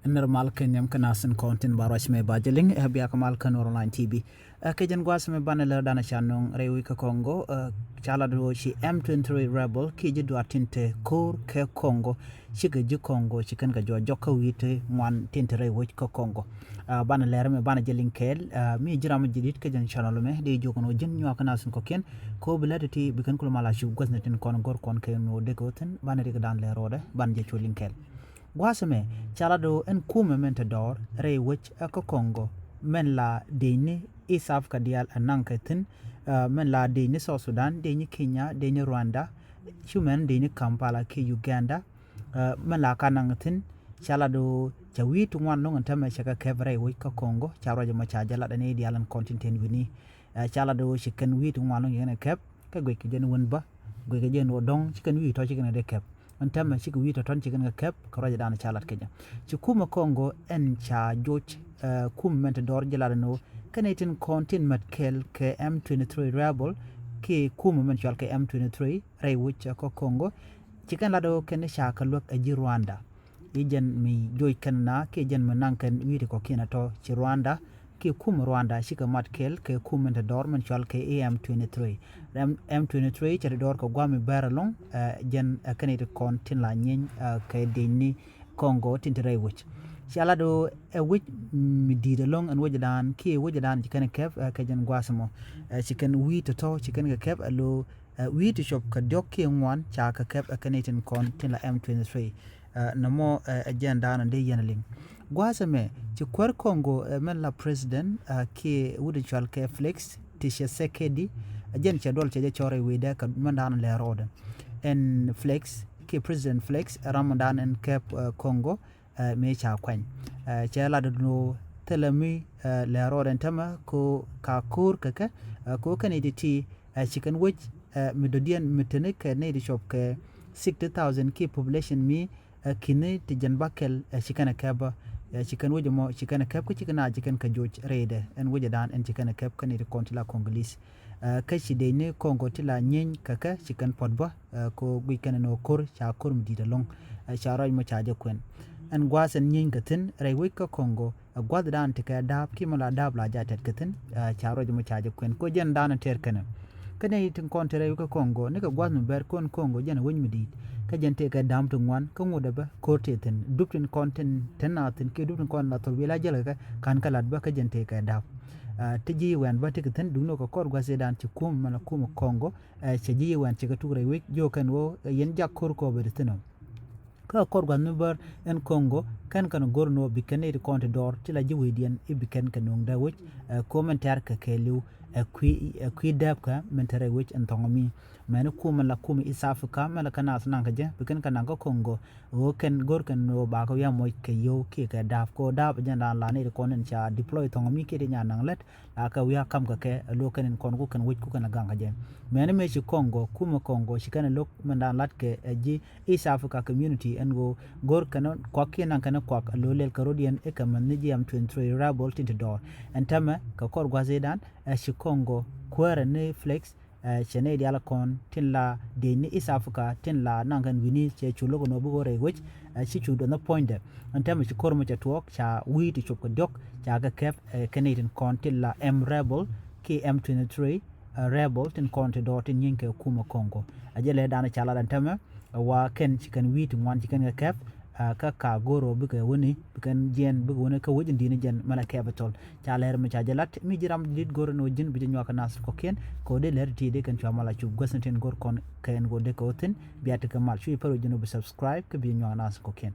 normal kenyam kanasin kontin barash me bajeling biya kamal kan online tv kejen gwas me banela dana chanong rewi ka congo chala do shi m23 rebel kiji do atinte kor ke congo shige ji congo chikan ga jojo ka wite wan tinte rewi ka congo bana lere me bana jeling kel mi jiram jidit kejen channel me de jogono jin nyo kanasin ko ken ko biladati bikan kul mala shu gwas netin kon gor kon ke no de goten bana de dan le rode ban je cholin kel Gwasame chalado en kume mentador rey wich eko Congo men la deni East Africa dial ananketin men la deni South Sudan deni Kenya deni Rwanda human deni Kampala ke Uganda men la kanangetin chalado jawi tungwan nong antame chaka kevre wich ko Congo charo ma chajala dani dialan content wini chalado chicken wi tungwan nong yene kep ka gwe ke jen wonba gwe ke jen odong chicken wi to chicken de kep antama chiku wito ton chicken ga kep karaja dana chalat kenya chikuma Congo en cha joch kum mentador jelada no kanatin contin matkel ke M23 rebel ke kum mental ke M23 ray which ko Congo chicken lado ken sha kalok aji Rwanda ijen mi joy kanna ke jen manankan wito ko kina to chi Rwanda ke kum Rwanda shika matkel ke kum mentador mental ke M23 M23 chador ko gwami baralong jen kanite kon tin la nyen ke deni Congo tintere wich chalado wich midida long and wajadan ki wajadan chicken kef ke jen gwasamo chicken wheat to chicken ke kef alo wheat shop ka dokke ngwan cha ka kef kanite kon tin la M23 namo agenda na de yenaling gwasame ci kwar Congo men la president ki wudi chal ke flex tisha sekedi ajen cha dol cha chore wida ka mandan le roda en flex ki president flex ramadan en cap Congo me cha kwan cha la do telemi le roda tama ko ka kur kaka ko kanidi ti chicken which midodian mitenik ne di shop ke 60000 ki population mi kine ti janbakel chicken kaba chicken wujo mo chicken kep ko chicken chicken ka joj rede en wujo dan en chicken kep kan iri kontila congolese kashi de ne Congo tila nyen kaka chicken podba ko weekend no kor cha kor mdida long cha roy mo cha je kwen en gwasen nyen katin rewe ka Congo gwad dan tika dab ki mala dab la jatet katin cha roy mo cha je kwen ko jen dan ter kana kana itin kontere ka Congo ne ka gwad no ber kon Congo jen won midit ka jente ka dam to ngwan ka ngoda ba korteten duptin content tenatin ke duptin kon na to wila jela ka kan kalat ba ka jente ka dab tiji wen ba tiketen duno ko kor gwase dan ci kum mala kum Congo ci ji wen ci ka tugre wik jo kan wo yen jakkur ko be tino ka kor gwan number en Congo kan gorno bikane de konte dor ci la jiwe dien e biken kan nong da wik commentaire ka kelu qui dab ka mentere wik en tongomi mena kuma la kuma East Africa mala kana sunan ka je bikin kana ko Congo o ken gor kan no ba ko ya moy ke yo ke ka daf ko dab janda la ne ko nen cha deploy to mi ke de nyanang let la ka wiya kam ka ke lo ken kon ko kan wit ko kana ganga je mena me chi Congo kuma Congo shi kana lok manda lat ke ji East Africa community en go gor kan ko ke nan kana ko lo lel karodian e kam ne ji am 23 rebel tint door en tama ka kor gwazedan shi Congo kwara ne flex chene diala kon tin la deni East Africa tin la nangan wini che chulo no bugo re which chi chudo na point antem chi kormo cha tuok cha wi ti chop dok cha ga kep Canadian kon tin la M rebel ki M23 rebel tin kon te dot tin yinke kuma Congo ajele dana chala dan tama wa ken chicken wi tin wan chicken ga kep ka goro buka woni bukan jen buka woni ka wujin dina jen mala capital cha leer mi cha jalat mi jiram dit goro no jin bi nyaka nas ko ken ko de leer ti de kan cha mala chu gosanten gor kon ken go de ko ten biata ka mal chu paro jino bi subscribe ka bi nyaka nas ko ken